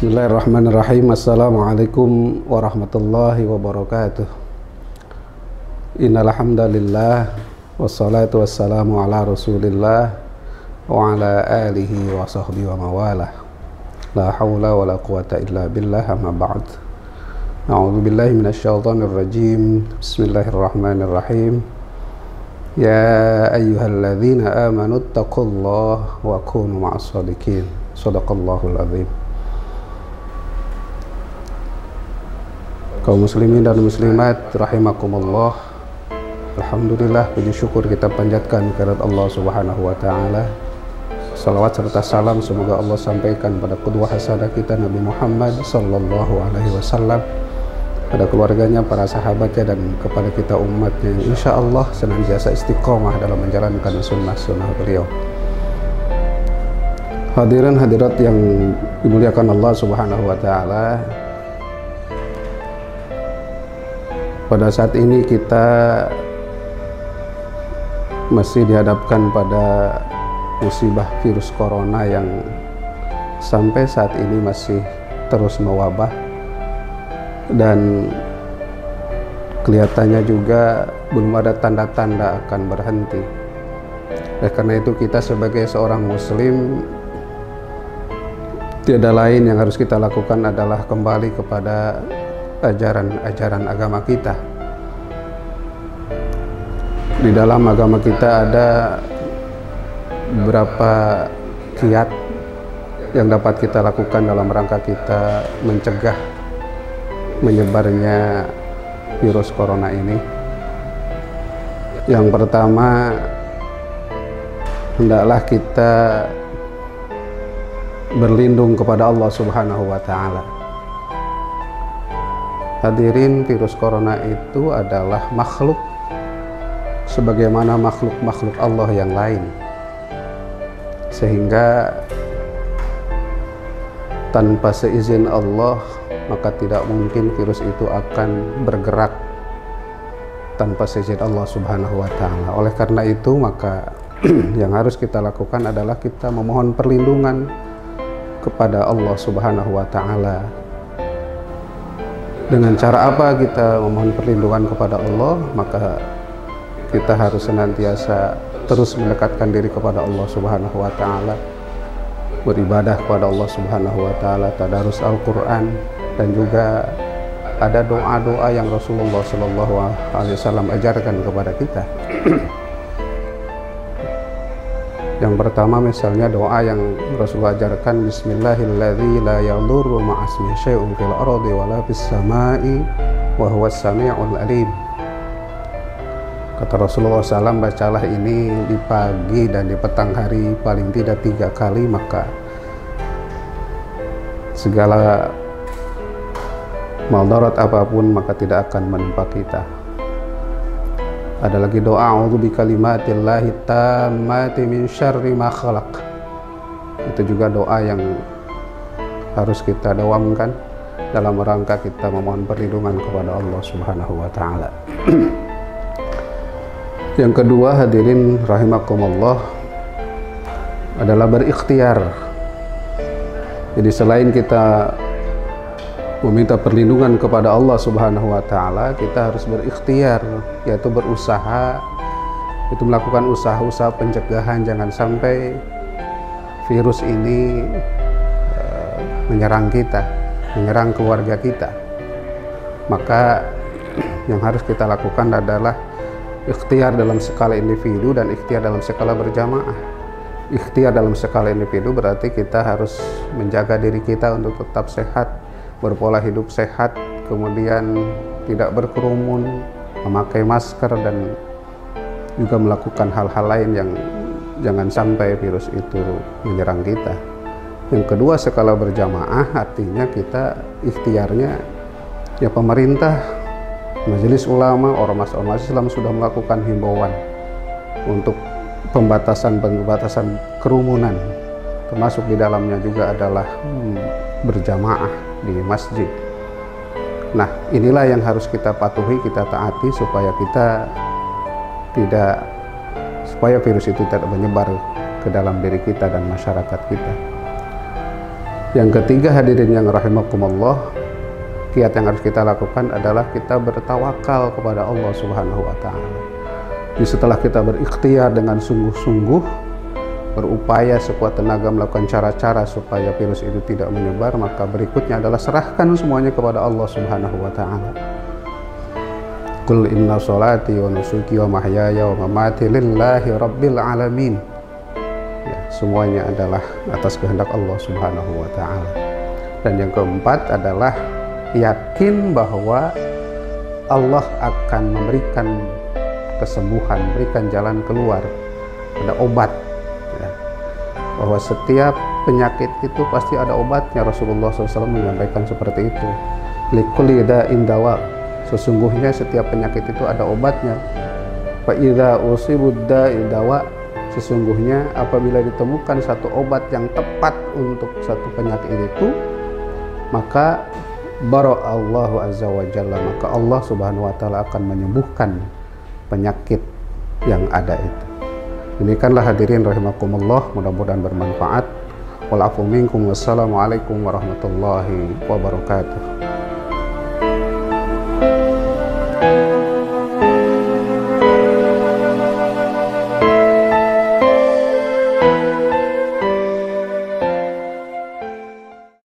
Bismillahirrahmanirrahim. Assalamualaikum warahmatullahi wabarakatuh. Innal hamdalillah wassalatu wassalamu ala Rasulillah wa ala alihi wa sahbihi wa mawalah. La haula wala quwata illa billah, amma ba'd. A'udzu billahi minasyaitonir rajim. Bismillahirrahmanirrahim. Ya ayyuhalladzina amanu taqullaha wa kunu ma'as shadiqin. Shadaqallahul azim. Kaum muslimin dan muslimat rahimakumullah, alhamdulillah, puji syukur kita panjatkan kehadirat Allah Subhanahu wa taala. Salawat serta salam semoga Allah sampaikan pada qudwah hasanah kita Nabi Muhammad sallallahu alaihi wasallam, pada keluarganya, para sahabatnya, dan kepada kita umatnya yang insya Allah senantiasa istiqomah dalam menjalankan sunnah-sunnah beliau. Hadirin hadirat yang dimuliakan Allah Subhanahu wa taala, pada saat ini kita masih dihadapkan pada musibah virus corona yang sampai saat ini masih terus mewabah dan kelihatannya juga belum ada tanda-tanda akan berhenti. Karena itu kita sebagai seorang muslim, tiada lain yang harus kita lakukan adalah kembali kepada ajaran-ajaran agama kita. Di dalam agama kita ada beberapa kiat yang dapat kita lakukan dalam rangka kita mencegah menyebarnya virus corona ini. Yang pertama, hendaklah kita berlindung kepada Allah Subhanahu wa taala. Hadirin, virus corona itu adalah makhluk sebagaimana makhluk-makhluk Allah yang lain, sehingga tanpa seizin Allah maka tidak mungkin virus itu akan bergerak tanpa seizin Allah Subhanahu wa taala. Oleh karena itu maka yang harus kita lakukan adalah kita memohon perlindungan kepada Allah Subhanahu wa taala. Dengan cara apa kita memohon perlindungan kepada Allah? Maka kita harus senantiasa terus mendekatkan diri kepada Allah Subhanahu wa taala, beribadah kepada Allah Subhanahu wa taala, tadarus Al-Qur'an, dan juga ada doa-doa yang Rasulullah sallallahu alaihi wasallam ajarkan kepada kita. Yang pertama misalnya doa yang Rasulullah ajarkan, Bismillahilladzi la yadurru ma'asmihi syai'un fil ardi wala fis samai wa huwas sami'ul alim. Kata Rasulullah SAW, bacalah ini di pagi dan di petang hari paling tidak 3 kali, maka segala maldarat apapun maka tidak akan menimpa kita. Ada lagi doa, a'udzu bikalimatillahi tammati min syarri ma khalaq. Itu juga doa yang harus kita dawamkan dalam rangka kita memohon perlindungan kepada Allah Subhanahu wa taala. Yang kedua, hadirin rahimakumullah, adalah berikhtiar. Jadi selain kita meminta perlindungan kepada Allah Subhanahu wa taala, kita harus berikhtiar, yaitu berusaha, itu melakukan usaha-usaha pencegahan jangan sampai virus ini menyerang kita, menyerang keluarga kita. Maka yang harus kita lakukan adalah ikhtiar dalam skala individu dan ikhtiar dalam skala berjamaah. Ikhtiar dalam skala individu berarti kita harus menjaga diri kita untuk tetap sehat, berpola hidup sehat, kemudian tidak berkerumun, memakai masker, dan juga melakukan hal-hal lain yang jangan sampai virus itu menyerang kita. Yang kedua, skala berjamaah artinya kita ikhtiarnya, ya pemerintah, majelis ulama, ormas-ormas Islam sudah melakukan himbauan untuk pembatasan kerumunan, termasuk di dalamnya juga adalah berjamaah di masjid. Nah, inilah yang harus kita patuhi, kita taati supaya virus itu tidak menyebar ke dalam diri kita dan masyarakat kita. Yang ketiga, hadirin yang rahimakumullah, kiat yang harus kita lakukan adalah kita bertawakal kepada Allah Subhanahu wa Ta'ala. Jadi setelah kita berikhtiar dengan sungguh-sungguh, berupaya sekuat tenaga melakukan cara-cara supaya virus itu tidak menyebar, maka berikutnya adalah serahkan semuanya kepada Allah Subhanahu wa Ta'ala. Qul inna sholati wa nusuki wa mahyaya wa mamati lillahi rabbil alamin. Ya, semuanya adalah atas kehendak Allah Subhanahu wa Ta'ala. Dan yang keempat adalah yakin bahwa Allah akan memberikan kesembuhan, memberikan jalan keluar, ada obat ya. Bahwa setiap penyakit itu pasti ada obatnya. Rasulullah SAW menyampaikan seperti itu. Likulli da'in dawa, sesungguhnya setiap penyakit itu ada obatnya. Fa idza usibud da'i dawa, sesungguhnya apabila ditemukan satu obat yang tepat untuk satu penyakit itu, maka bara'allahu azza wa jalla, maka Allah Subhanahu wa Ta'ala akan menyembuhkan penyakit yang ada itu. Demikianlah hadirin rahimakumullah, mudah-mudahan bermanfaat. Wal afu minkum, wassalamualaikum warahmatullahi wabarakatuh.